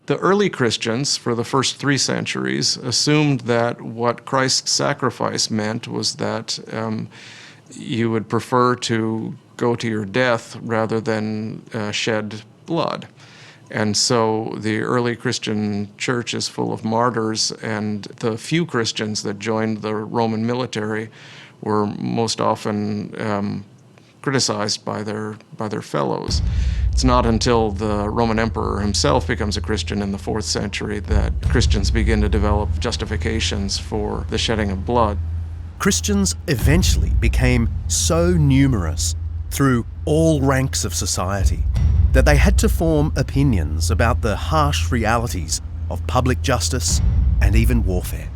The early Christians, for the first 3 centuries, assumed that what Christ's sacrifice meant was that you would prefer to go to your death rather than shed blood. And so the early Christian church is full of martyrs, and the few Christians that joined the Roman military were most often criticized by their fellows. It's not until the Roman emperor himself becomes a Christian in the 4th century that Christians begin to develop justifications for the shedding of blood. Christians eventually became so numerous through all ranks of society that they had to form opinions about the harsh realities of public justice and even warfare.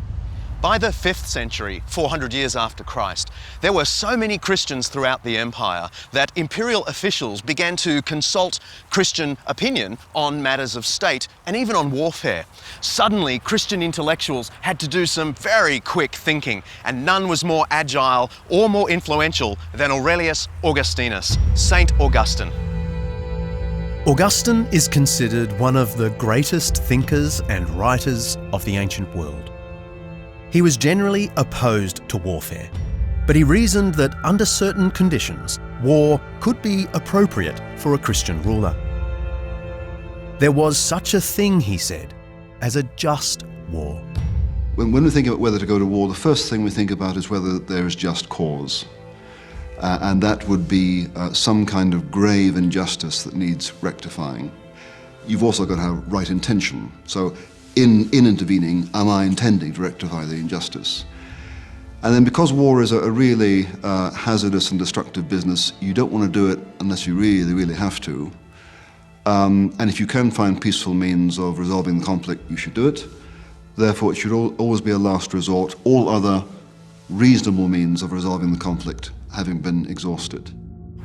By the 5th century, 400 years after Christ, there were so many Christians throughout the empire that imperial officials began to consult Christian opinion on matters of state and even on warfare. Suddenly, Christian intellectuals had to do some very quick thinking, and none was more agile or more influential than Aurelius Augustinus, Saint Augustine. Augustine is considered one of the greatest thinkers and writers of the ancient world. He was generally opposed to warfare, but he reasoned that under certain conditions, war could be appropriate for a Christian ruler. There was such a thing, he said, as a just war. When we think about whether to go to war, the first thing we think about is whether there is just cause. And that would be some kind of grave injustice that needs rectifying. You've also got to have right intention. So in intervening, am I intending to rectify the injustice? And then because war is a really hazardous and destructive business, you don't want to do it unless you really, really have to. And if you can find peaceful means of resolving the conflict, you should do it. Therefore, it should always be a last resort, all other reasonable means of resolving the conflict having been exhausted.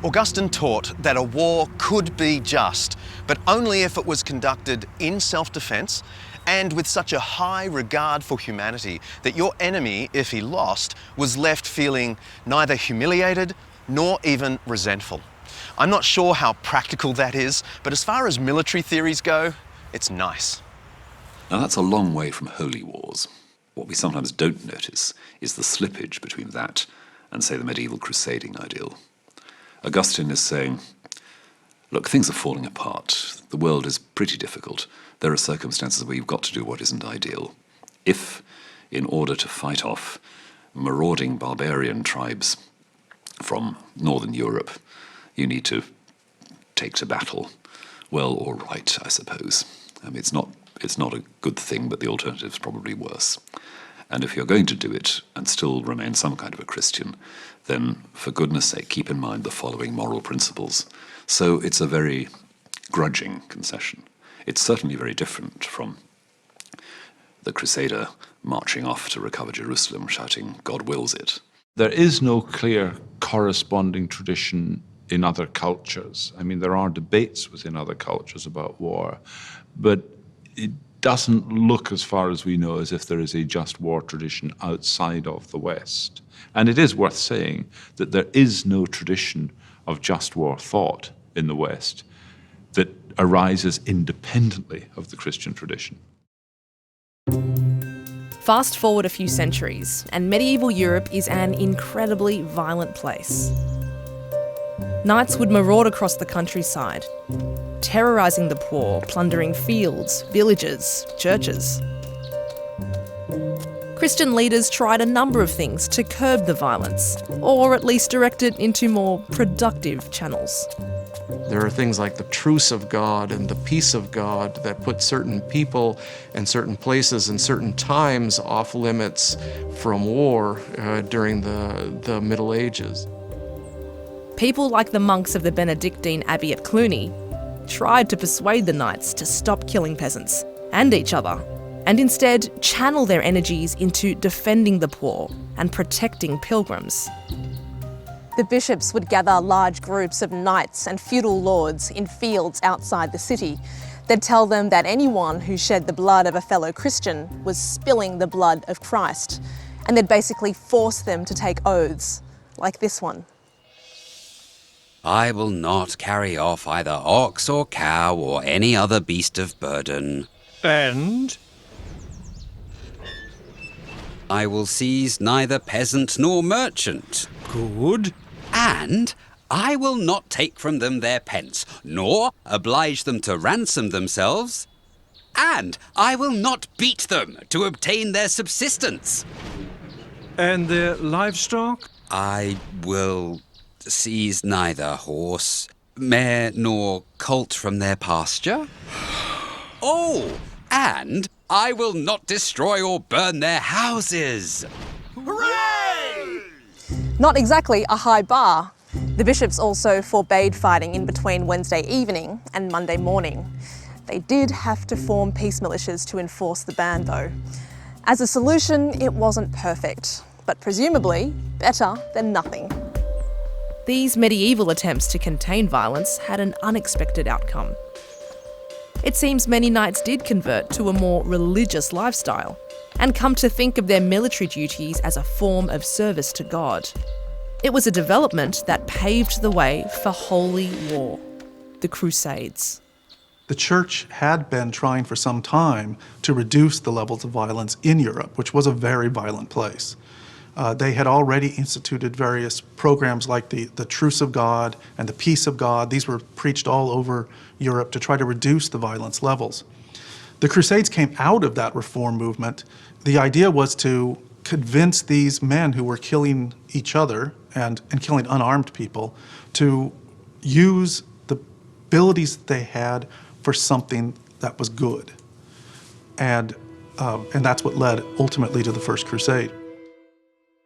Augustine taught that a war could be just, but only if it was conducted in self-defense and with such a high regard for humanity that your enemy, if he lost, was left feeling neither humiliated nor even resentful. I'm not sure how practical that is, but as far as military theories go, it's nice. Now that's a long way from holy wars. What we sometimes don't notice is the slippage between that and, say, the medieval crusading ideal. Augustine is saying, look, things are falling apart. The world is pretty difficult. There are circumstances where you've got to do what isn't ideal. If, in order to fight off marauding barbarian tribes from northern Europe, you need to take to battle, well, all right, I suppose. It's not a good thing, but the alternative is probably worse. And if you're going to do it and still remain some kind of a Christian, then for goodness sake, keep in mind the following moral principles. So it's a very grudging concession. It's certainly very different from the Crusader marching off to recover Jerusalem, shouting, God wills it. There is no clear corresponding tradition in other cultures. I mean, there are debates within other cultures about war, but it doesn't look, as far as we know, as if there is a just war tradition outside of the West. And it is worth saying that there is no tradition of just war thought in the West that arises independently of the Christian tradition. Fast forward a few centuries, and medieval Europe is an incredibly violent place. Knights would maraud across the countryside, terrorising the poor, plundering fields, villages, churches. Christian leaders tried a number of things to curb the violence, or at least direct it into more productive channels. There are things like the truce of God and the peace of God that put certain people and certain places and certain times off limits from war during the Middle Ages. People like the monks of the Benedictine Abbey at Cluny tried to persuade the knights to stop killing peasants and each other, and instead channel their energies into defending the poor and protecting pilgrims. The bishops would gather large groups of knights and feudal lords in fields outside the city. They'd tell them that anyone who shed the blood of a fellow Christian was spilling the blood of Christ, and they'd basically force them to take oaths, like this one. I will not carry off either ox or cow or any other beast of burden. And? I will seize neither peasant nor merchant. Good. And I will not take from them their pence, nor oblige them to ransom themselves. And I will not beat them to obtain their subsistence. And their livestock? I will seize neither horse, mare, nor colt from their pasture. Oh, and I will not destroy or burn their houses. Hooray! Not exactly a high bar. The bishops also forbade fighting in between Wednesday evening and Monday morning. They did have to form peace militias to enforce the ban though. As a solution, it wasn't perfect, but presumably better than nothing. These medieval attempts to contain violence had an unexpected outcome. It seems many knights did convert to a more religious lifestyle and come to think of their military duties as a form of service to God. It was a development that paved the way for holy war, the Crusades. The Church had been trying for some time to reduce the levels of violence in Europe, which was a very violent place. They had already instituted various programs like the Truce of God and the Peace of God. These were preached all over Europe to try to reduce the violence levels. The Crusades came out of that reform movement. The idea was to convince these men who were killing each other and killing unarmed people to use the abilities that they had for something that was good. And that's what led ultimately to the First Crusade.